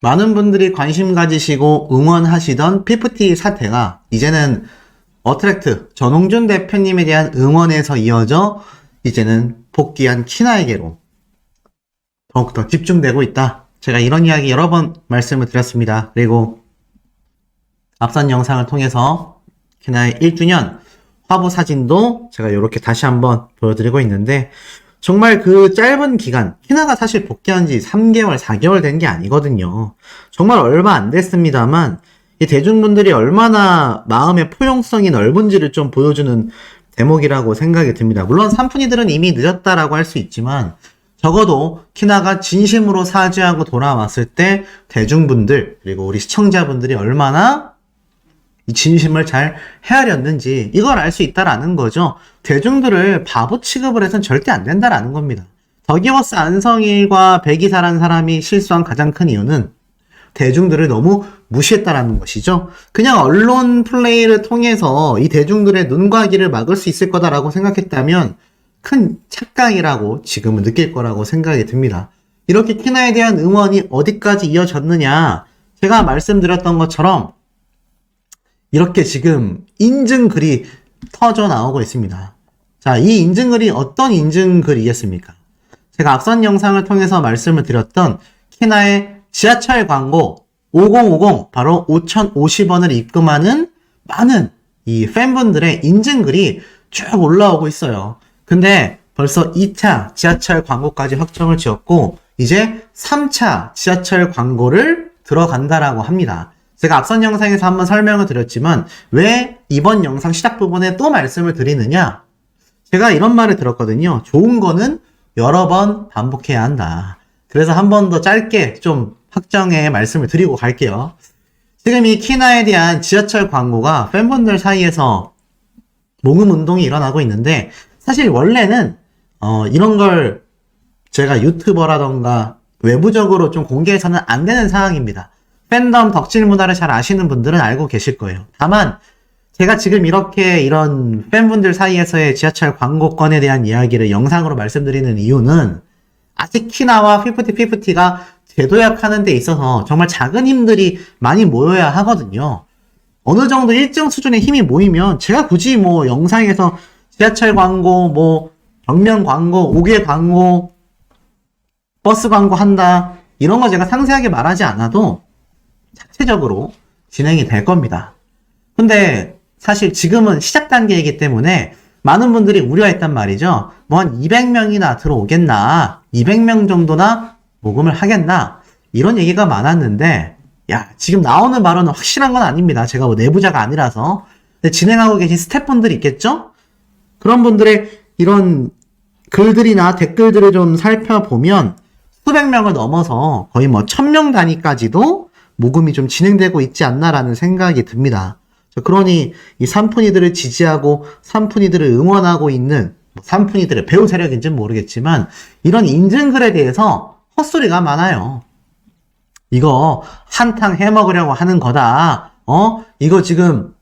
많은 분들이 관심 가지시고 응원하시던 피프티 사태가 이제는 어트랙트 전홍준 대표님에 대한 응원에서 이어져 이제는 복귀한 키나에게로 더욱더 집중되고 있다. 제가 이런 이야기 여러 번 말씀을 드렸습니다. 그리고 앞선 영상을 통해서 키나의 1주년 화보 사진도 제가 이렇게 다시 한번 보여드리고 있는데, 정말 그 짧은 기간, 키나가 사실 복귀한 지 3개월, 4개월 된 게 아니거든요. 정말 얼마 안 됐습니다만, 이 대중분들이 얼마나 마음의 포용성이 넓은지를 좀 보여주는 대목이라고 생각이 듭니다. 물론 산푼이들은 이미 늦었다라고 할 수 있지만, 적어도 키나가 진심으로 사죄하고 돌아왔을 때 대중분들, 그리고 우리 시청자분들이 얼마나 이 진심을 잘 헤아렸는지 이걸 알 수 있다라는 거죠. 대중들을 바보 취급을 해서는 절대 안 된다라는 겁니다. 더기워스 안성일과 백이사라는 사람이 실수한 가장 큰 이유는 대중들을 너무 무시했다라는 것이죠. 그냥 언론 플레이를 통해서 이 대중들의 눈과 귀를 막을 수 있을 거다라고 생각했다면 큰 착각이라고 지금은 느낄 거라고 생각이 듭니다. 이렇게 키나에 대한 응원이 어디까지 이어졌느냐, 제가 말씀드렸던 것처럼 이렇게 지금 인증글이 터져 나오고 있습니다. 자, 이 인증글이 어떤 인증글이겠습니까? 제가 앞선 영상을 통해서 말씀을 드렸던 키나의 지하철 광고 5050, 바로 5,050원을 입금하는 많은 이 팬분들의 인증글이 쭉 올라오고 있어요. 근데 벌써 2차 지하철 광고까지 확정을 지었고 이제 3차 지하철 광고를 들어간다라고 합니다. 제가 앞선 영상에서 한번 설명을 드렸지만 왜 이번 영상 시작 부분에 또 말씀을 드리느냐? 제가 이런 말을 들었거든요. 좋은 거는 여러 번 반복해야 한다. 그래서 한 번 더 짧게 좀 확정의 말씀을 드리고 갈게요. 지금 이 키나에 대한 지하철 광고가 팬분들 사이에서 모금 운동이 일어나고 있는데, 사실 원래는 이런 걸 제가 유튜버라던가 외부적으로 좀 공개해서는 안 되는 상황입니다. 팬덤 덕질 문화를 잘 아시는 분들은 알고 계실 거예요. 다만 제가 지금 이렇게 이런 팬분들 사이에서의 지하철 광고권에 대한 이야기를 영상으로 말씀드리는 이유는 아직 키나와 피프티가 재도약하는 데 있어서 정말 작은 힘들이 많이 모여야 하거든요. 어느 정도 일정 수준의 힘이 모이면 제가 굳이 뭐 영상에서 지하철 광고, 뭐 벽면 광고, 옥외 광고, 버스 광고 한다, 이런 거 제가 상세하게 말하지 않아도 자체적으로 진행이 될 겁니다. 근데 사실 지금은 시작 단계이기 때문에 많은 분들이 우려했단 말이죠. 뭐 한 200명이나 들어오겠나, 200명 정도나 모금을 하겠나, 이런 얘기가 많았는데, 야, 지금 나오는 발언은 확실한 건 아닙니다. 제가 뭐 내부자가 아니라서. 근데 진행하고 계신 스태프분들이 있겠죠? 그런 분들의 이런 글들이나 댓글들을 좀 살펴보면 수백 명을 넘어서 거의 뭐 1000명 단위까지도 모금이 좀 진행되고 있지 않나라는 생각이 듭니다. 그러니 이 산푼이들을 지지하고 산푼이들을 응원하고 있는 산푼이들의 배우 세력인지는 모르겠지만 이런 인증글에 대해서 헛소리가 많아요. 이거 한탕 해먹으려고 하는 거다. 이거 지금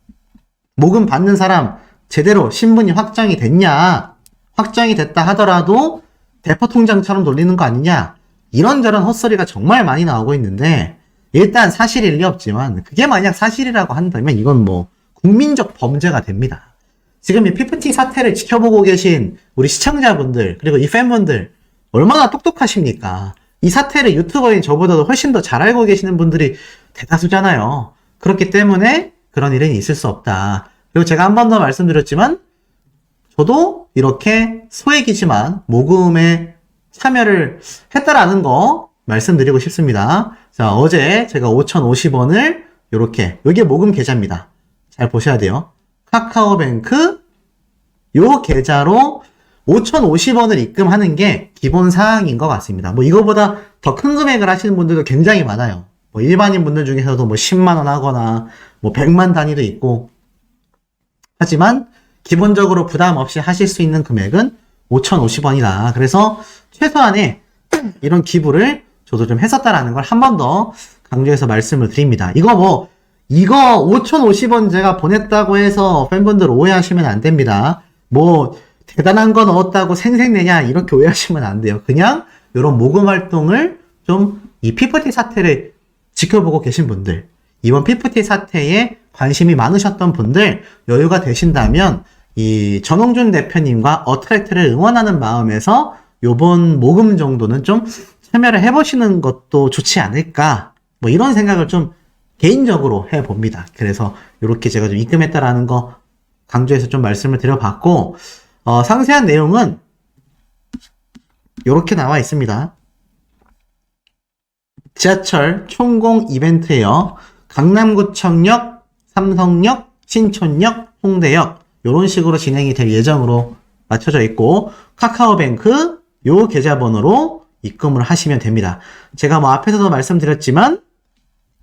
모금 받는 사람 제대로 신분이 확정이 됐냐? 확정이 됐다 하더라도 대포 통장처럼 돌리는 거 아니냐? 이런저런 헛소리가 정말 많이 나오고 있는데, 일단 사실일 리 없지만 그게 만약 사실이라고 한다면 이건 뭐 국민적 범죄가 됩니다. 지금 이 피프티 사태를 지켜보고 계신 우리 시청자분들, 그리고 이 팬분들 얼마나 똑똑하십니까? 이 사태를 유튜버인 저보다도 훨씬 더 잘 알고 계시는 분들이 대다수잖아요. 그렇기 때문에 그런 일은 있을 수 없다. 그리고 제가 한 번 더 말씀드렸지만 저도 이렇게 소액이지만 모금에 참여를 했다라는 거 말씀드리고 싶습니다. 자, 어제 제가 5,050원을 요렇게, 요게 모금 계좌입니다. 잘 보셔야 돼요. 카카오뱅크 요 계좌로 5,050원을 입금하는 게 기본 사항인 것 같습니다. 뭐 이거보다 더 큰 금액을 하시는 분들도 굉장히 많아요. 뭐 일반인 분들 중에서도 뭐 10만원 하거나 뭐 100만 단위도 있고, 하지만 기본적으로 부담 없이 하실 수 있는 금액은 5,050원이다. 그래서 최소한의 이런 기부를 저도 좀 했었다라는 걸 한 번 더 강조해서 말씀을 드립니다. 이거 5,050원 제가 보냈다고 해서 팬분들 오해하시면 안 됩니다. 뭐 대단한 거 넣었다고 생색내냐 이렇게 오해하시면 안 돼요. 그냥 이런 모금 활동을 좀 이 피프티 사태를 지켜보고 계신 분들, 이번 피프티 사태에 관심이 많으셨던 분들, 여유가 되신다면 이 전홍준 대표님과 어트랙트를 응원하는 마음에서 요번 모금 정도는 좀 참여를 해보시는 것도 좋지 않을까, 뭐 이런 생각을 좀 개인적으로 해봅니다. 그래서 이렇게 제가 좀 입금했다라는 거 강조해서 좀 말씀을 드려봤고, 상세한 내용은 이렇게 나와 있습니다. 지하철 총공 이벤트예요. 강남구청역, 삼성역, 신촌역, 홍대역 이런 식으로 진행이 될 예정으로 맞춰져 있고, 카카오뱅크 요 계좌번호로 입금을 하시면 됩니다. 제가 뭐 앞에서도 말씀드렸지만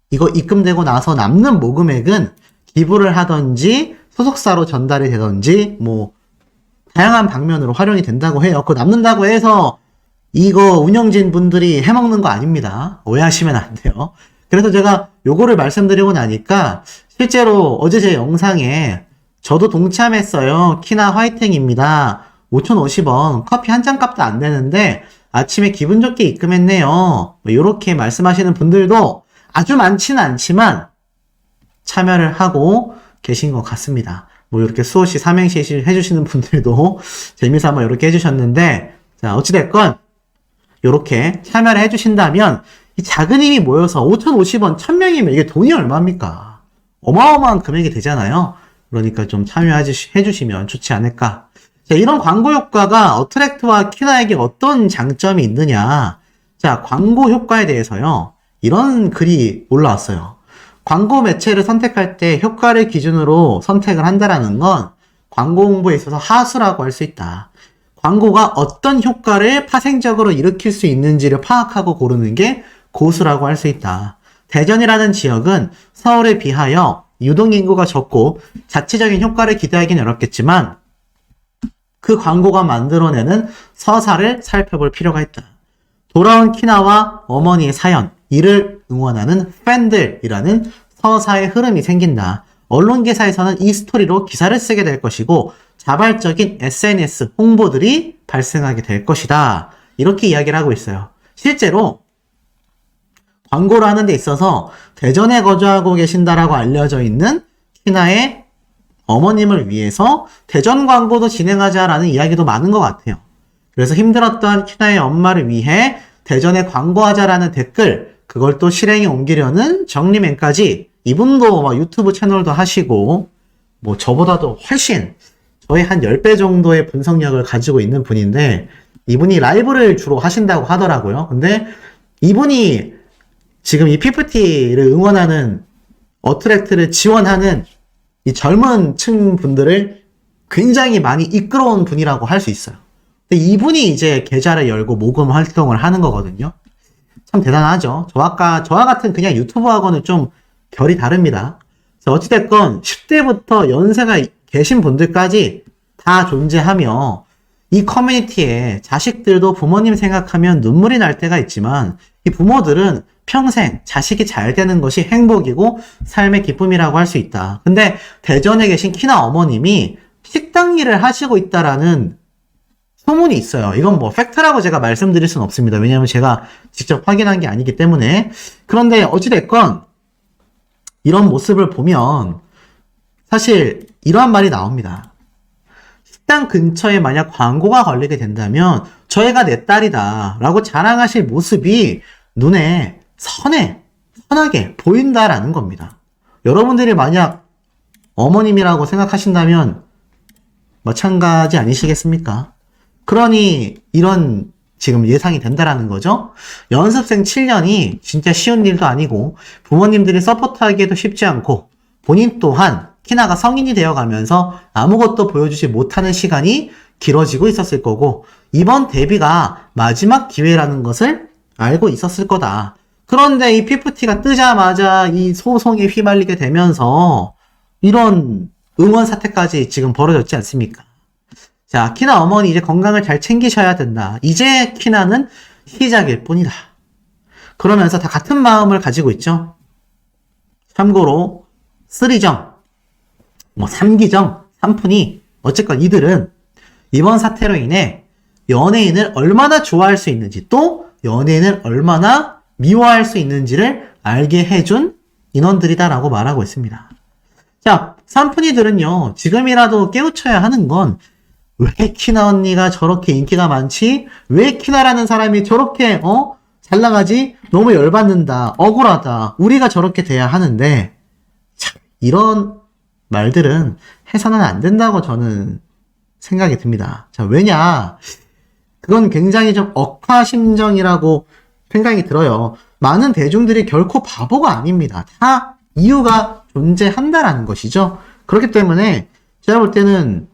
이거 입금되고 나서 남는 모금액은 기부를 하던지 소속사로 전달이 되던지 뭐 다양한 방면으로 활용이 된다고 해요. 그거 남는다고 해서 이거 운영진 분들이 해먹는 거 아닙니다. 오해하시면 안 돼요. 그래서 제가 요거를 말씀드리고 나니까 실제로 어제 제 영상에 저도 동참했어요. 키나 화이팅입니다. 5,050원 커피 한 잔 값도 안 되는데 아침에 기분 좋게 입금했네요. 뭐 요렇게 말씀하시는 분들도 아주 많지는 않지만 참여를 하고 계신 것 같습니다. 뭐 이렇게 수호시 삼행시 해주시는 분들도 재미삼아 이렇게 해주셨는데, 자 어찌됐건 이렇게 참여를 해주신다면 이 작은 힘이 모여서 5,050원 1,000명이면 이게 돈이 얼마입니까? 어마어마한 금액이 되잖아요. 그러니까 좀 참여해주시면 좋지 않을까. 자, 이런 광고 효과가 어트랙트와 키나에게 어떤 장점이 있느냐. 자, 광고 효과에 대해서요, 이런 글이 올라왔어요. 광고 매체를 선택할 때 효과를 기준으로 선택을 한다라는 건 광고 홍보에 있어서 하수라고 할 수 있다. 광고가 어떤 효과를 파생적으로 일으킬 수 있는지를 파악하고 고르는 게 고수라고 할 수 있다. 대전이라는 지역은 서울에 비하여 유동인구가 적고 자체적인 효과를 기대하기는 어렵겠지만 그 광고가 만들어내는 서사를 살펴볼 필요가 있다. 돌아온 키나와 어머니의 사연, 이를 응원하는 팬들이라는 서사의 흐름이 생긴다. 언론 기사에서는 이 스토리로 기사를 쓰게 될 것이고 자발적인 SNS 홍보들이 발생하게 될 것이다. 이렇게 이야기를 하고 있어요. 실제로 광고를 하는 데 있어서 대전에 거주하고 계신다라고 알려져 있는 키나의 어머님을 위해서 대전 광고도 진행하자라는 이야기도 많은 것 같아요. 그래서 힘들었던 키나의 엄마를 위해 대전에 광고하자라는 댓글, 그걸 또 실행에 옮기려는 정리맨까지, 이분도 막 유튜브 채널도 하시고 뭐 저보다도 훨씬 저의 한 10배 정도의 분석력을 가지고 있는 분인데, 이분이 라이브를 주로 하신다고 하더라고요. 근데 이분이 지금 이 PFT를 응원하는, 어트랙트를 지원하는 이 젊은 층 분들을 굉장히 많이 이끌어온 분이라고 할 수 있어요. 근데 이분이 이제 계좌를 열고 모금 활동을 하는 거거든요. 참 대단하죠. 저와 같은 그냥 유튜버하고는 좀 결이 다릅니다. 어찌됐건 10대부터 연세가 계신 분들까지 다 존재하며 이 커뮤니티에 자식들도 부모님 생각하면 눈물이 날 때가 있지만 이 부모들은 평생 자식이 잘 되는 것이 행복이고 삶의 기쁨이라고 할 수 있다. 근데 대전에 계신 키나 어머님이 식당 일을 하시고 있다라는 소문이 있어요. 이건 뭐 팩트라고 제가 말씀드릴 수는 없습니다. 왜냐하면 제가 직접 확인한 게 아니기 때문에. 그런데 어찌됐건 이런 모습을 보면 사실 이러한 말이 나옵니다. 식당 근처에 만약 광고가 걸리게 된다면 저애가 내 딸이다 라고 자랑하실 모습이 눈에 선하게 보인다라는 겁니다. 여러분들이 만약 어머님이라고 생각하신다면 마찬가지 아니시겠습니까? 그러니 이런 지금 예상이 된다라는 거죠. 연습생 7년이 진짜 쉬운 일도 아니고 부모님들이 서포트하기에도 쉽지 않고 본인 또한 키나가 성인이 되어가면서 아무것도 보여주지 못하는 시간이 길어지고 있었을 거고 이번 데뷔가 마지막 기회라는 것을 알고 있었을 거다. 그런데 이 PFT가 뜨자마자 이 소송에 휘말리게 되면서 이런 응원 사태까지 지금 벌어졌지 않습니까? 자, 키나 어머니 이제 건강을 잘 챙기셔야 된다. 이제 키나는 시작일 뿐이다. 그러면서 다 같은 마음을 가지고 있죠. 참고로 3정, 뭐 3기정, 3푼이 어쨌건 이들은 이번 사태로 인해 연예인을 얼마나 좋아할 수 있는지 또 연예인을 얼마나 미워할 수 있는지를 알게 해준 인원들이다라고 말하고 있습니다. 자, 산푼이들은요, 지금이라도 깨우쳐야 하는 건, 왜 키나 언니가 저렇게 인기가 많지? 왜 키나라는 사람이 저렇게, 잘 나가지? 너무 열받는다. 억울하다. 우리가 저렇게 돼야 하는데, 참, 이런 말들은 해서는 안 된다고 저는 생각이 듭니다. 자, 왜냐? 그건 굉장히 좀 억하심정이라고 생각이 들어요. 많은 대중들이 결코 바보가 아닙니다. 다 이유가 존재한다라는 것이죠. 그렇기 때문에 제가 볼 때는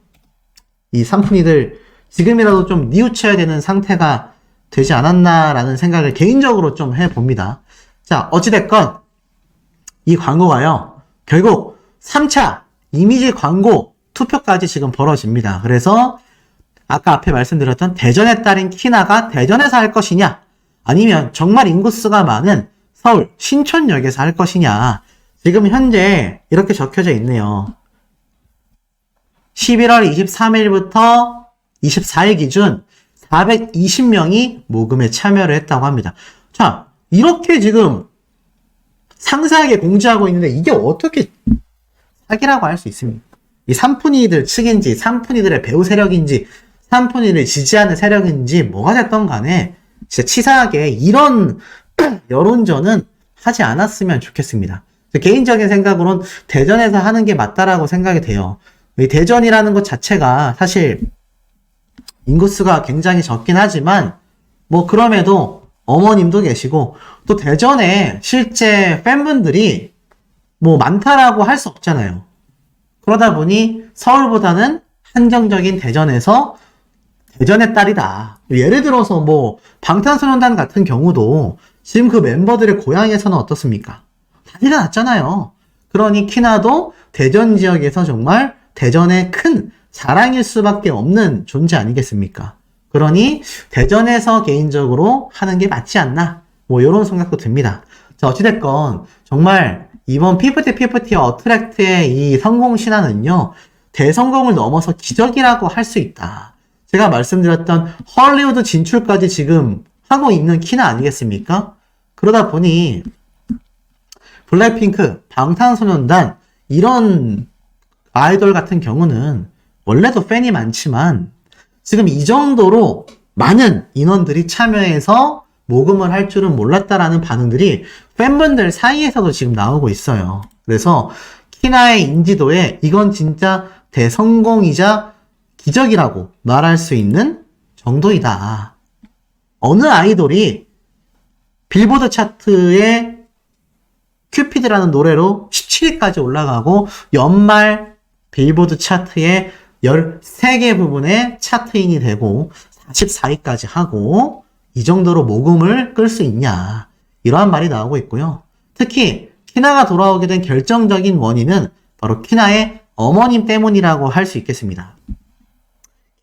이 산푼이들 지금이라도 좀 뉘우쳐야 되는 상태가 되지 않았나라는 생각을 개인적으로 좀 해봅니다. 자, 어찌됐건 이 광고가요, 결국 3차 이미지 광고 투표까지 지금 벌어집니다. 그래서 아까 앞에 말씀드렸던 대전의 딸인 키나가 대전에서 할 것이냐, 아니면 정말 인구수가 많은 서울 신촌역에서 할 것이냐. 지금 현재 이렇게 적혀져 있네요. 11월 23일부터 24일 기준 420명이 모금에 참여를 했다고 합니다. 자, 이렇게 지금 상세하게 공지하고 있는데 이게 어떻게 사기라고 할 수 있습니까? 이 산푼이들 측인지, 산푼이들의 배후 세력인지, 산푼이를 지지하는 세력인지 뭐가 됐던 간에 진짜 치사하게 이런 여론전은 하지 않았으면 좋겠습니다. 개인적인 생각으로는 대전에서 하는 게 맞다라고 생각이 돼요. 이 대전이라는 것 자체가 사실 인구수가 굉장히 적긴 하지만 뭐 그럼에도 어머님도 계시고 또 대전에 실제 팬분들이 뭐 많다라고 할 수 없잖아요. 그러다 보니 서울보다는 한정적인 대전에서 대전의 딸이다. 예를 들어서 뭐 방탄소년단 같은 경우도 지금 그 멤버들의 고향에서는 어떻습니까? 난리가 났잖아요. 그러니 키나도 대전 지역에서 정말 대전의 큰 자랑일 수밖에 없는 존재 아니겠습니까? 그러니 대전에서 개인적으로 하는 게 맞지 않나? 뭐 이런 생각도 듭니다. 자, 어찌됐건 정말 이번 피프티 어트랙트의 이 성공 신화는요, 대성공을 넘어서 기적이라고 할 수 있다. 제가 말씀드렸던 헐리우드 진출까지 지금 하고 있는 키나 아니겠습니까? 그러다 보니 블랙핑크, 방탄소년단 이런 아이돌 같은 경우는 원래도 팬이 많지만 지금 이 정도로 많은 인원들이 참여해서 모금을 할 줄은 몰랐다라는 반응들이 팬분들 사이에서도 지금 나오고 있어요. 그래서 키나의 인지도에 이건 진짜 대성공이자 기적이라고 말할 수 있는 정도이다. 어느 아이돌이 빌보드 차트에 큐피드라는 노래로 17위까지 올라가고 연말 빌보드 차트에 13개 부분에 차트인이 되고 44위까지 하고 이 정도로 모금을 끌 수 있냐, 이러한 말이 나오고 있고요. 특히 키나가 돌아오게 된 결정적인 원인은 바로 키나의 어머님 때문이라고 할 수 있겠습니다.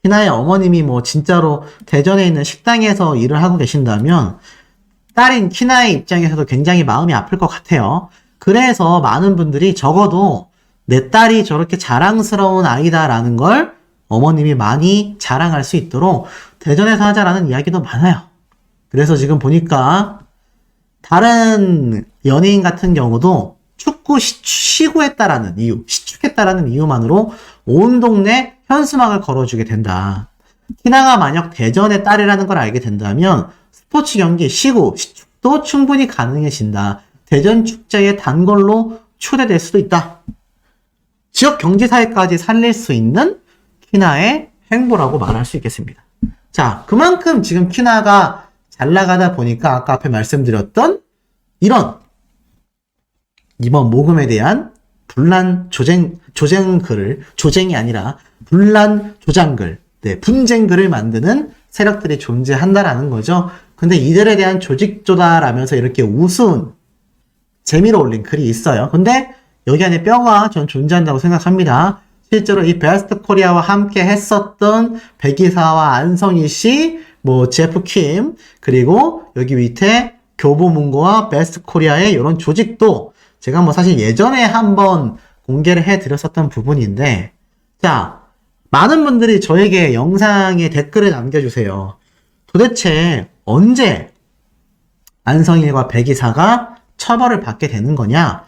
키나의 어머님이 뭐 진짜로 대전에 있는 식당에서 일을 하고 계신다면 딸인 키나의 입장에서도 굉장히 마음이 아플 것 같아요. 그래서 많은 분들이 적어도 내 딸이 저렇게 자랑스러운 아이다라는 걸 어머님이 많이 자랑할 수 있도록 대전에서 하자라는 이야기도 많아요. 그래서 지금 보니까 다른 연예인 같은 경우도 축구 시구했다라는 이유, 시축했다라는 이유만으로 온 동네 현수막을 걸어주게 된다. 키나가 만약 대전의 딸이라는 걸 알게 된다면 스포츠 경기, 시구, 시축도 충분히 가능해진다. 대전 축제의 단골로 초대될 수도 있다. 지역 경제사회까지 살릴 수 있는 키나의 행보라고 말할 수 있겠습니다. 자, 그만큼 지금 키나가 잘 나가다 보니까 아까 앞에 말씀드렸던 이런 이번 모금에 대한 분란 조쟁글을, 조쟁이 아니라 분란 조장글, 분쟁글을 만드는 세력들이 존재한다라는 거죠. 근데 이들에 대한 조직조다라면서 이렇게 우스운 재미로 올린 글이 있어요. 근데 여기 안에 뼈가 전 존재한다고 생각합니다. 실제로 이 베스트 코리아와 함께 했었던 백이사와 안성희 씨, 뭐 제프 킴, 그리고 여기 밑에 교보문고와 베스트 코리아의 이런 조직도 제가 뭐 사실 예전에 한번 공개를 해드렸었던 부분인데, 자, 많은 분들이 저에게 영상에 댓글을 남겨주세요. 도대체 언제 안성일과 백이사가 처벌을 받게 되는 거냐?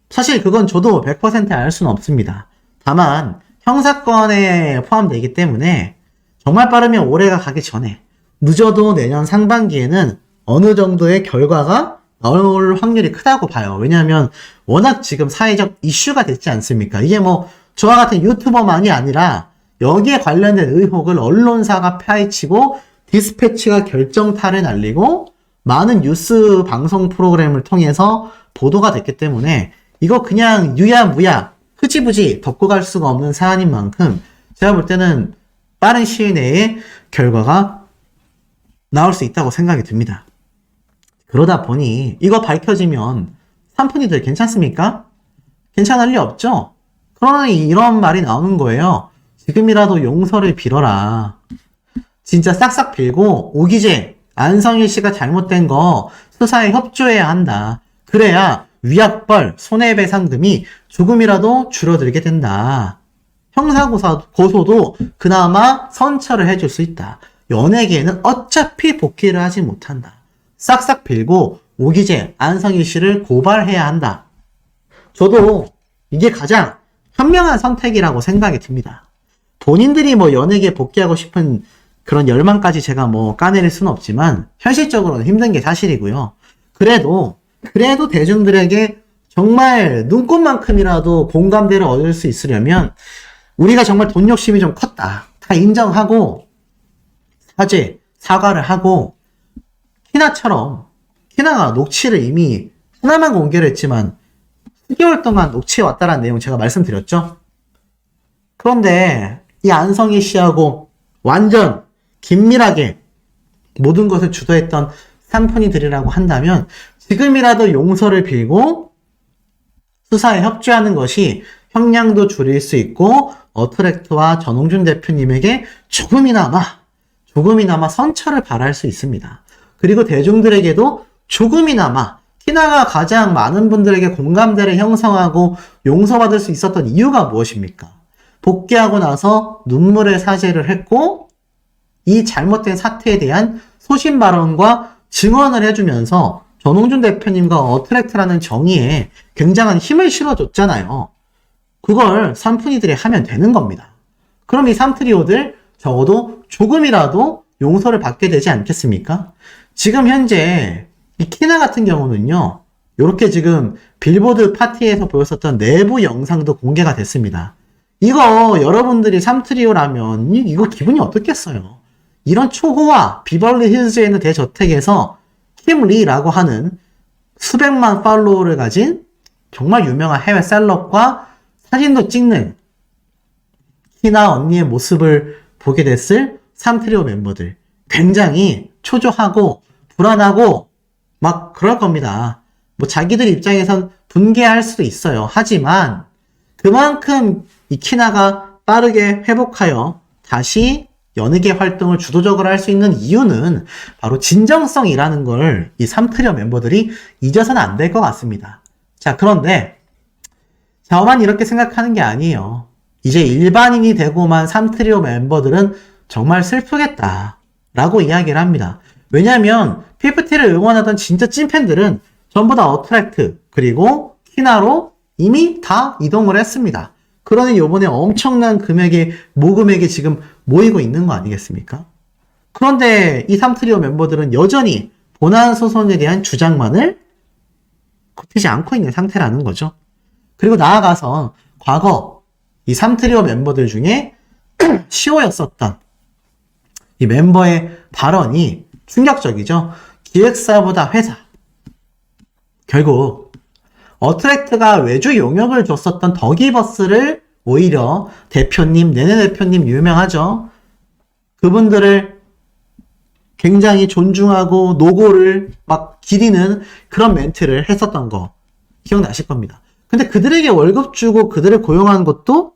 사실 그건 저도 100%알 수는 없습니다. 다만 형사건에 포함되기 때문에 정말 빠르면 올해가 가기 전에, 늦어도 내년 상반기에는 어느 정도의 결과가 나올 확률이 크다고 봐요. 왜냐하면 워낙 지금 사회적 이슈가 됐지 않습니까? 이게 뭐 저와 같은 유튜버만이 아니라 여기에 관련된 의혹을 언론사가 파헤치고 디스패치가 결정타를 날리고 많은 뉴스 방송 프로그램을 통해서 보도가 됐기 때문에 이거 그냥 유야무야 흐지부지 덮고 갈 수가 없는 사안인 만큼 제가 볼 때는 빠른 시일 내에 결과가 나올 수 있다고 생각이 듭니다. 그러다 보니 이거 밝혀지면 삼푼이들 괜찮습니까? 괜찮을 리 없죠? 그러니 이런 말이 나오는 거예요. 지금이라도 용서를 빌어라. 진짜 싹싹 빌고 오기재, 안성일 씨가 잘못된 거 수사에 협조해야 한다. 그래야 위약벌, 손해배상금이 조금이라도 줄어들게 된다. 형사고소도 그나마 선처를 해줄 수 있다. 연예계에는 어차피 복귀를 하지 못한다. 싹싹 빌고 오기재, 안성일 씨를 고발해야 한다. 저도 이게 가장 현명한 선택이라고 생각이 듭니다. 본인들이 뭐 연예계에 복귀하고 싶은 그런 열망까지 제가 뭐 까내릴 수는 없지만 현실적으로는 힘든 게 사실이고요. 그래도 대중들에게 정말 눈꽃만큼이라도 공감대를 얻을 수 있으려면 우리가 정말 돈 욕심이 좀 컸다. 다 인정하고 사과를 하고 키나가 녹취를 이미 하나만 공개를 했지만 10개월 동안 녹취해왔다라는 내용 제가 말씀드렸죠. 그런데 이 안성희 씨하고 완전 긴밀하게 모든 것을 주도했던 삼푼이들이라고 한다면 지금이라도 용서를 빌고 수사에 협조하는 것이 형량도 줄일 수 있고 어트랙트와 전홍준 대표님에게 조금이나마 선처를 바랄 수 있습니다. 그리고 대중들에게도 조금이나마 키나가 가장 많은 분들에게 공감대를 형성하고 용서받을 수 있었던 이유가 무엇입니까? 복귀하고 나서 눈물의 사죄를 했고 이 잘못된 사태에 대한 소신 발언과 증언을 해주면서 전홍준 대표님과 어트랙트라는 정의에 굉장한 힘을 실어줬잖아요. 그걸 삼푼이들이 하면 되는 겁니다. 그럼 이 삼트리오들 적어도 조금이라도 용서를 받게 되지 않겠습니까? 지금 현재 이 키나 같은 경우는요, 이렇게 지금 빌보드 파티에서 보였었던 내부 영상도 공개가 됐습니다. 이거 여러분들이 삼트리오라면 이거 기분이 어떻겠어요? 이런 초호화 비벌리 힐즈에 있는 대저택에서 킴 리라고 하는 수백만 팔로워를 가진 정말 유명한 해외 셀럽과 사진도 찍는 키나 언니의 모습을 보게 됐을 삼트리오 멤버들 굉장히 초조하고 불안하고 막 그럴 겁니다. 뭐 자기들 입장에선 분개할 수도 있어요. 하지만 그만큼 이 키나가 빠르게 회복하여 다시 연예계 활동을 주도적으로 할 수 있는 이유는 바로 진정성이라는 걸 이 삼트리오 멤버들이 잊어서는 안 될 것 같습니다. 자, 그런데 저만 이렇게 생각하는 게 아니에요. 이제 일반인이 되고만 삼트리오 멤버들은 정말 슬프겠다 라고 이야기를 합니다. 왜냐하면 피프티를 응원하던 진짜 찐팬들은 전부 다 어트랙트 그리고 키나로 이미 다 이동을 했습니다. 그러니 요번에 엄청난 금액의 모금액이 지금 모이고 있는 거 아니겠습니까? 그런데 이 삼트리오 멤버들은 여전히 본안 소송에 대한 주장만을 굽히지 않고 있는 상태라는 거죠. 그리고 나아가서 과거 이 삼트리오 멤버들 중에 시오였었던 이 멤버의 발언이 충격적이죠. 기획사보다 회사. 결국 어트랙트가 외주 용역을 줬었던 더기버스를 오히려 대표님, 네네 대표님 유명하죠. 그분들을 굉장히 존중하고 노고를 막 기리는 그런 멘트를 했었던 거 기억나실 겁니다. 근데 그들에게 월급 주고 그들을 고용한 것도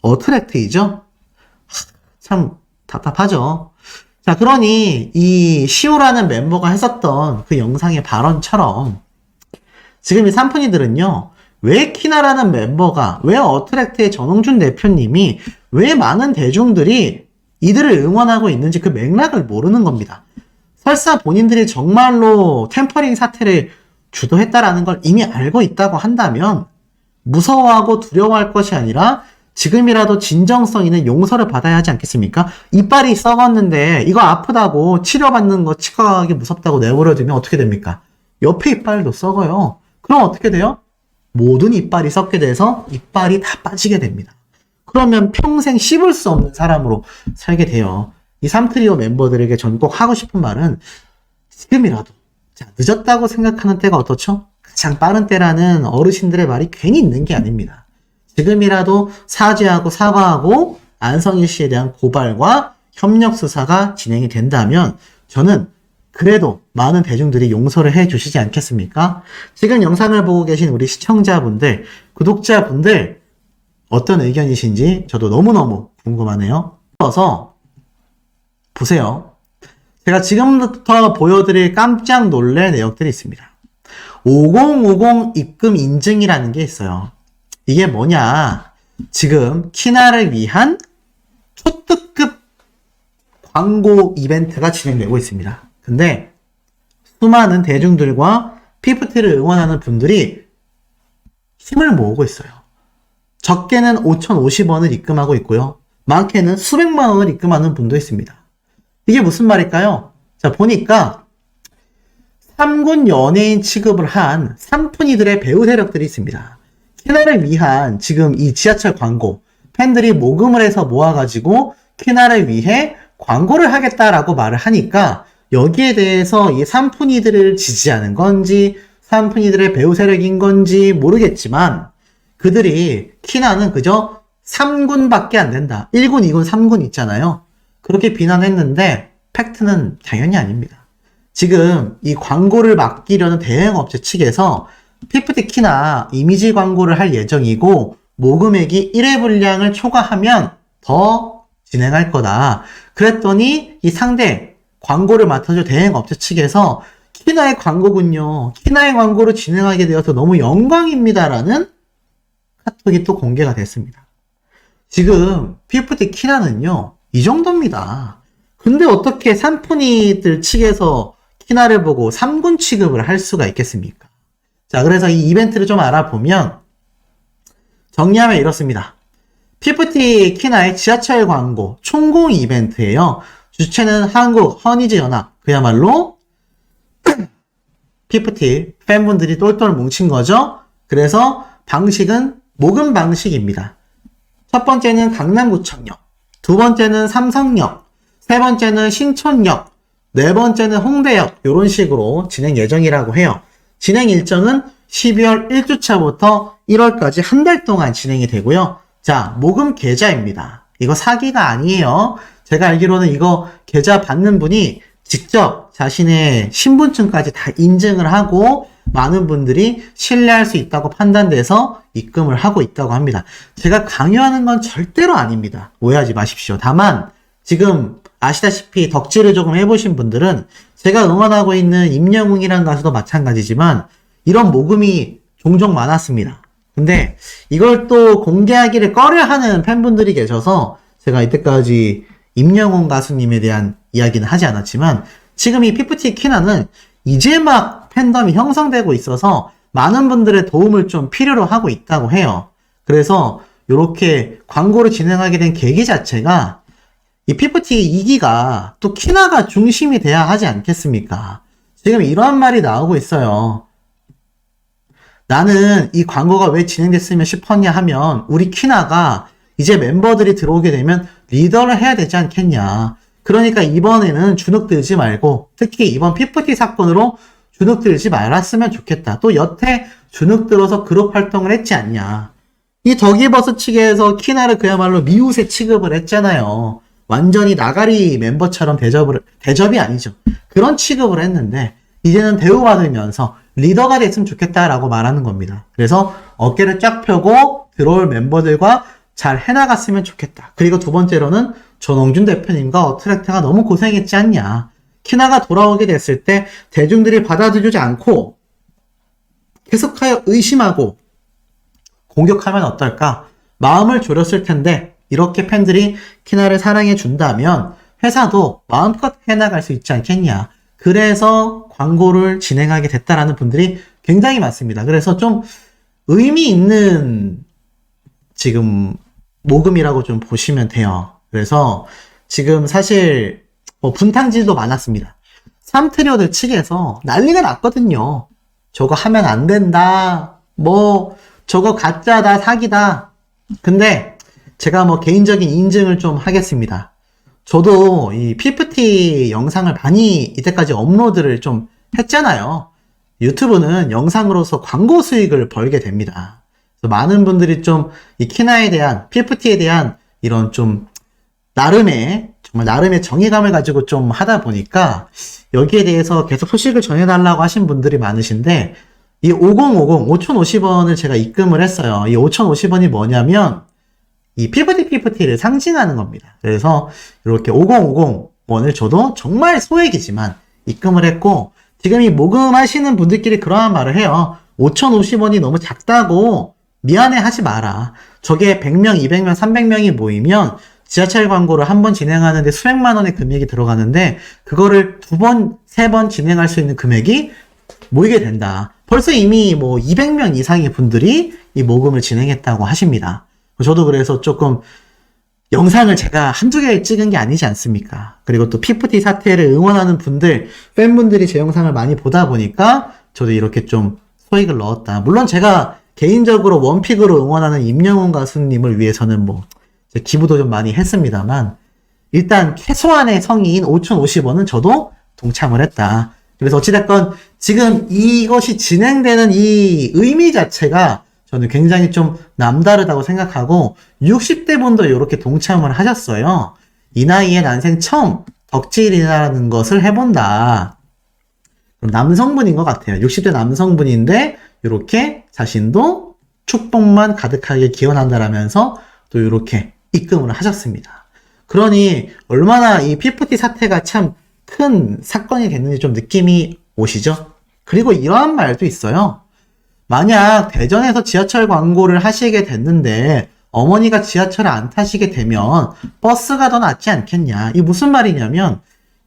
어트랙트이죠. 참 답답하죠. 자, 그러니 이 시오라는 멤버가 했었던 그 영상의 발언처럼 지금 이 삼푼이들은요, 왜 키나라는 멤버가, 왜 어트랙트의 전홍준 대표님이, 왜 많은 대중들이 이들을 응원하고 있는지 그 맥락을 모르는 겁니다. 설사 본인들이 정말로 템퍼링 사태를 주도했다라는 걸 이미 알고 있다고 한다면 무서워하고 두려워할 것이 아니라 지금이라도 진정성 있는 용서를 받아야 하지 않겠습니까? 이빨이 썩었는데 이거 아프다고 치료받는 거 치과 가기 무섭다고 내버려두면 어떻게 됩니까? 옆에 이빨도 썩어요. 그럼 어떻게 돼요? 모든 이빨이 썩게 돼서 이빨이 다 빠지게 됩니다. 그러면 평생 씹을 수 없는 사람으로 살게 돼요. 이 3트리오 멤버들에게 전 꼭 하고 싶은 말은 지금이라도 늦었다고 생각하는 때가 어떻죠? 가장 빠른 때라는 어르신들의 말이 괜히 있는 게 아닙니다. 지금이라도 사죄하고 사과하고 안성일 씨에 대한 고발과 협력 수사가 진행이 된다면 저는 그래도 많은 대중들이 용서를 해 주시지 않겠습니까? 지금 영상을 보고 계신 우리 시청자분들, 구독자분들 어떤 의견이신지 저도 너무너무 궁금하네요. 그래서 보세요. 제가 지금부터 보여드릴 깜짝 놀랄 내역들이 있습니다. 5050 입금 인증이라는 게 있어요. 이게 뭐냐? 지금 키나를 위한 초특급 광고 이벤트가 진행되고 있습니다. 근데 수많은 대중들과 피프티를 응원하는 분들이 힘을 모으고 있어요. 적게는 5,050원을 입금하고 있고요. 많게는 수백만 원을 입금하는 분도 있습니다. 이게 무슨 말일까요? 자, 보니까 3군 연예인 취급을 한 삼푼이들의 배우 세력들이 있습니다. 키나를 위한 지금 이 지하철 광고, 팬들이 모금을 해서 모아가지고 키나를 위해 광고를 하겠다라고 말을 하니까 여기에 대해서 이 삼푼이들을 지지하는 건지 삼푼이들의 배우 세력인 건지 모르겠지만 그들이 키나는 그저 3군밖에 안 된다. 1군, 2군, 3군 있잖아요. 그렇게 비난했는데 팩트는 당연히 아닙니다. 지금 이 광고를 맡기려는 대행업체 측에서 피프티 키나 이미지 광고를 할 예정이고 모금액이 1회 분량을 초과하면 더 진행할 거다. 그랬더니 이 상대 광고를 맡아줄 대행업체 측에서 키나의 광고군요. 키나의 광고로 진행하게 되어서 너무 영광입니다라는 카톡이 또 공개가 됐습니다. 지금 피프티 키나는요. 이 정도입니다. 근데 어떻게 삼푼이들 측에서 키나를 보고 3군 취급을 할 수가 있겠습니까? 자, 그래서 이 이벤트를 좀 알아보면 정리하면 이렇습니다. 피프티 키나의 지하철 광고 총공 이벤트예요. 주체는 한국 허니즈연합, 그야말로 피프티 팬분들이 똘똘 뭉친 거죠. 그래서 방식은 모금 방식입니다. 첫 번째는 강남구청역, 두 번째는 삼성역, 세 번째는 신촌역, 네 번째는 홍대역, 이런 식으로 진행 예정이라고 해요. 진행 일정은 12월 1주차부터 1월까지 한 달 동안 진행이 되고요. 자, 모금 계좌입니다. 이거 사기가 아니에요. 제가 알기로는 이거 계좌 받는 분이 직접 자신의 신분증까지 다 인증을 하고 많은 분들이 신뢰할 수 있다고 판단돼서 입금을 하고 있다고 합니다. 제가 강요하는 건 절대로 아닙니다. 오해하지 마십시오. 다만 지금 아시다시피 덕질을 조금 해보신 분들은 제가 응원하고 있는 임영웅이라는 가수도 마찬가지지만 이런 모금이 종종 많았습니다. 근데 이걸 또 공개하기를 꺼려하는 팬분들이 계셔서 제가 이때까지 임영웅 가수님에 대한 이야기는 하지 않았지만 지금 이 피프티 키나는 이제 막 팬덤이 형성되고 있어서 많은 분들의 도움을 좀 필요로 하고 있다고 해요. 그래서 이렇게 광고를 진행하게 된 계기 자체가 이 피프티 2기가 또 키나가 중심이 돼야 하지 않겠습니까? 지금 이런 말이 나오고 있어요. 나는 이 광고가 왜 진행됐으면 싶었냐 하면 우리 키나가 이제 멤버들이 들어오게 되면 리더를 해야 되지 않겠냐. 그러니까 이번에는 주눅들지 말고 특히 이번 피프티 사건으로 주눅들지 말았으면 좋겠다. 또 여태 주눅들어서 그룹 활동을 했지 않냐. 이 덕이버스 측에서 키나를 그야말로 미우새 취급을 했잖아요. 완전히 나가리 멤버처럼 대접이 아니죠. 그런 취급을 했는데 이제는 대우받으면서 리더가 됐으면 좋겠다라고 말하는 겁니다. 그래서 어깨를 쫙 펴고 들어올 멤버들과 잘 해나갔으면 좋겠다. 그리고 두 번째로는 전홍준 대표님과 어트랙트가 너무 고생했지 않냐. 키나가 돌아오게 됐을 때 대중들이 받아들이지 않고 계속하여 의심하고 공격하면 어떨까? 마음을 졸였을 텐데 이렇게 팬들이 키나를 사랑해 준다면 회사도 마음껏 해나갈 수 있지 않겠냐. 그래서 광고를 진행하게 됐다라는 분들이 굉장히 많습니다. 그래서 좀 의미 있는 지금 모금이라고 좀 보시면 돼요. 그래서 지금 사실 분탕질도 많았습니다. 삼트리오들 측에서 난리가 났거든요. 저거 하면 안 된다. 저거 가짜다, 사기다. 근데 제가 개인적인 인증을 좀 하겠습니다. 저도 이 PPT 영상을 많이 이때까지 업로드를 좀 했잖아요. 유튜브는 영상으로서 광고 수익을 벌게 됩니다. 그래서 많은 분들이 좀 이 키나에 대한, PPT에 대한 이런 좀 정말 나름의 정의감을 가지고 좀 하다 보니까 여기에 대해서 계속 소식을 전해달라고 하신 분들이 많으신데, 이 5050, 5050원을 제가 입금을 했어요. 이 5050원이 뭐냐면 이 PPT를 상징하는 겁니다. 그래서 이렇게 5050원을 저도 정말 소액이지만 입금을 했고, 지금 이 모금하시는 분들끼리 그러한 말을 해요. 5050원이 너무 작다고 미안해 하지 마라. 저게 100명, 200명, 300명이 모이면 지하철 광고를 한 번 진행하는데 수백만 원의 금액이 들어가는데, 그거를 2번, 3번 진행할 수 있는 금액이 모이게 된다. 벌써 이미 200명 이상의 분들이 이 모금을 진행했다고 하십니다. 저도 그래서 조금 영상을 제가 한두 개 찍은 게 아니지 않습니까? 그리고 또 PPT 사태를 응원하는 분들, 팬분들이 제 영상을 많이 보다 보니까 저도 이렇게 좀 소액을 넣었다. 물론 제가 개인적으로 원픽으로 응원하는 임영웅 가수님을 위해서는 기부도 좀 많이 했습니다만, 일단 최소한의 성의인 5,050원은 저도 동참을 했다. 그래서 어찌됐건 지금 이것이 진행되는 이 의미 자체가 저는 굉장히 좀 남다르다고 생각하고, 60대 분도 이렇게 동참을 하셨어요. 이 나이에 난생 처음 덕질이라는 것을 해본다. 그럼 남성분인 것 같아요. 60대 남성분인데 이렇게 자신도 축복만 가득하게 기원한다라면서 또 이렇게 입금을 하셨습니다. 그러니 얼마나 이 PPT 사태가 참 큰 사건이 됐는지 좀 느낌이 오시죠? 그리고 이러한 말도 있어요. 만약 대전에서 지하철 광고를 하시게 됐는데 어머니가 지하철을 안 타시게 되면 버스가 더 낫지 않겠냐. 이게 무슨 말이냐면,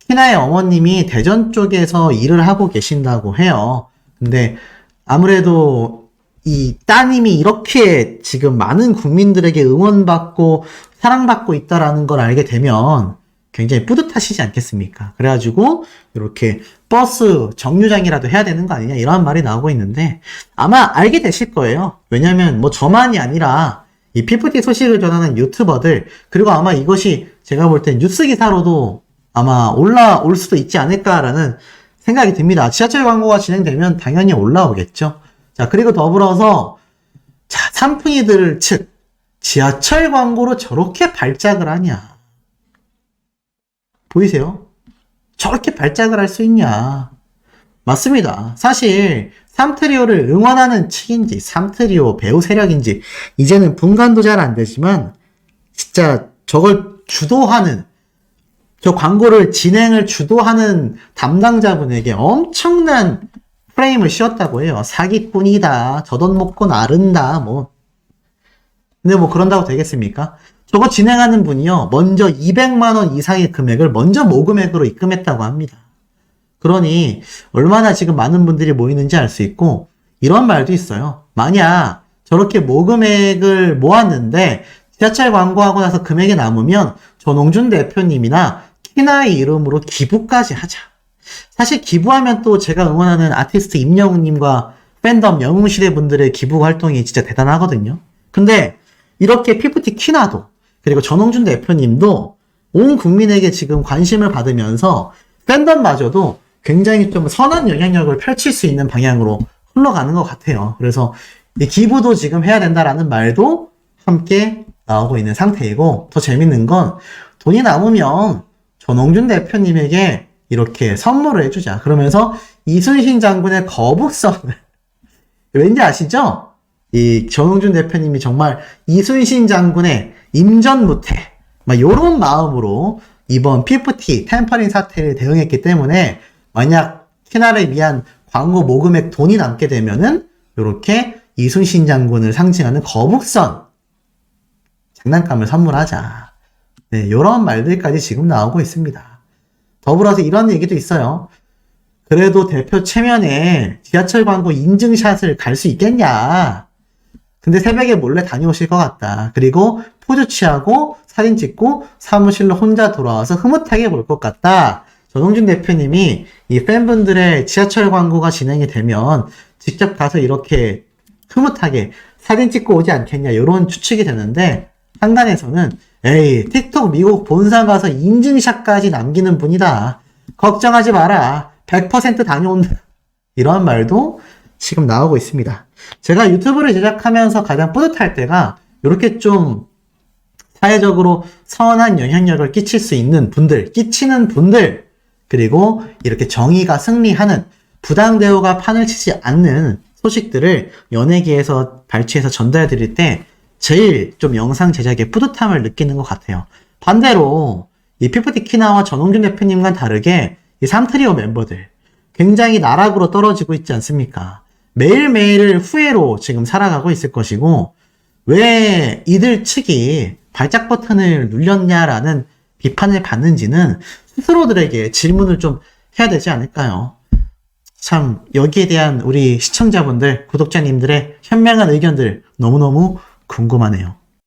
키나의 어머님이 대전 쪽에서 일을 하고 계신다고 해요. 근데 아무래도 이 따님이 이렇게 지금 많은 국민들에게 응원받고 사랑받고 있다라는 걸 알게 되면 굉장히 뿌듯하시지 않겠습니까? 그래가지고 이렇게 버스 정류장이라도 해야 되는 거 아니냐, 이런 말이 나오고 있는데, 아마 알게 되실 거예요. 왜냐면 저만이 아니라 이 PPT 소식을 전하는 유튜버들, 그리고 아마 이것이 제가 볼 땐 뉴스 기사로도 아마 올라올 수도 있지 않을까라는 생각이 듭니다. 지하철 광고가 진행되면 당연히 올라오겠죠. 자, 그리고 더불어서 산풍이들 측, 지하철 광고로 저렇게 발작을 하냐. 보이세요? 저렇게 발작을 할 수 있냐. 맞습니다. 사실 삼트리오를 응원하는 측인지 삼트리오 배우 세력인지 이제는 분간도 잘 안 되지만, 진짜 저걸 주도하는, 저 광고를 진행을 주도하는 담당자분에게 엄청난 프레임을 씌웠다고 해요. 사기꾼이다, 저 돈 먹고 나른다, 근데 그런다고 되겠습니까? 저거 진행하는 분이요, 먼저 200만 원 이상의 금액을 먼저 모금액으로 입금했다고 합니다. 그러니 얼마나 지금 많은 분들이 모이는지 알 수 있고, 이런 말도 있어요. 만약 저렇게 모금액을 모았는데 지하철 광고하고 나서 금액이 남으면 전홍준 대표님이나 키나의 이름으로 기부까지 하자. 사실 기부하면 또 제가 응원하는 아티스트 임영웅님과 팬덤 영웅시대 분들의 기부 활동이 진짜 대단하거든요. 근데 이렇게 PPT 키나도, 그리고 전홍준 대표님도 온 국민에게 지금 관심을 받으면서 팬덤마저도 굉장히 좀 선한 영향력을 펼칠 수 있는 방향으로 흘러가는 것 같아요. 그래서 이 기부도 지금 해야 된다라는 말도 함께 나오고 있는 상태이고, 더 재밌는 건 돈이 남으면 전홍준 대표님에게 이렇게 선물을 해주자. 그러면서 이순신 장군의 거북선을 왠지 아시죠? 이 전홍준 대표님이 정말 이순신 장군의 임전무태, 요런 마음으로 이번 PPT 템퍼링 사태를 대응했기 때문에, 만약 키나를 위한 광고 모금액 돈이 남게 되면은 요렇게 이순신 장군을 상징하는 거북선 장난감을 선물하자. 네, 요런 말들까지 지금 나오고 있습니다. 더불어서 이런 얘기도 있어요. 그래도 대표 체면에 지하철 광고 인증샷을 갈 수 있겠냐. 근데 새벽에 몰래 다녀오실 것 같다. 그리고 포즈 취하고 사진 찍고 사무실로 혼자 돌아와서 흐뭇하게 볼 것 같다. 전홍준 대표님이 이 팬분들의 지하철 광고가 진행이 되면 직접 가서 이렇게 흐뭇하게 사진 찍고 오지 않겠냐, 이런 추측이 되는데, 한간에서는 에이, 틱톡 미국 본사 가서 인증샷까지 남기는 분이다. 걱정하지 마라. 100% 다녀온다. 이런 말도 지금 나오고 있습니다. 제가 유튜브를 제작하면서 가장 뿌듯할 때가 이렇게 좀 사회적으로 선한 영향력을 끼칠 수 있는 분들, 끼치는 분들, 그리고 이렇게 정의가 승리하는, 부당 대우가 판을 치지 않는 소식들을 연예계에서 발췌해서 전달해 드릴 때 제일 좀 영상 제작에 뿌듯함을 느끼는 것 같아요. 반대로 이 피프티 키나와 전홍준 대표님과는 다르게 이 3트리오 멤버들 굉장히 나락으로 떨어지고 있지 않습니까? 매일매일을 후회로 지금 살아가고 있을 것이고, 왜 이들 측이 발작 버튼을 눌렸냐라는 비판을 받는지는 스스로들에게 질문을 좀 해야 되지 않을까요? 참 여기에 대한 우리 시청자분들, 구독자님들의 현명한 의견들 너무너무 궁금하네요.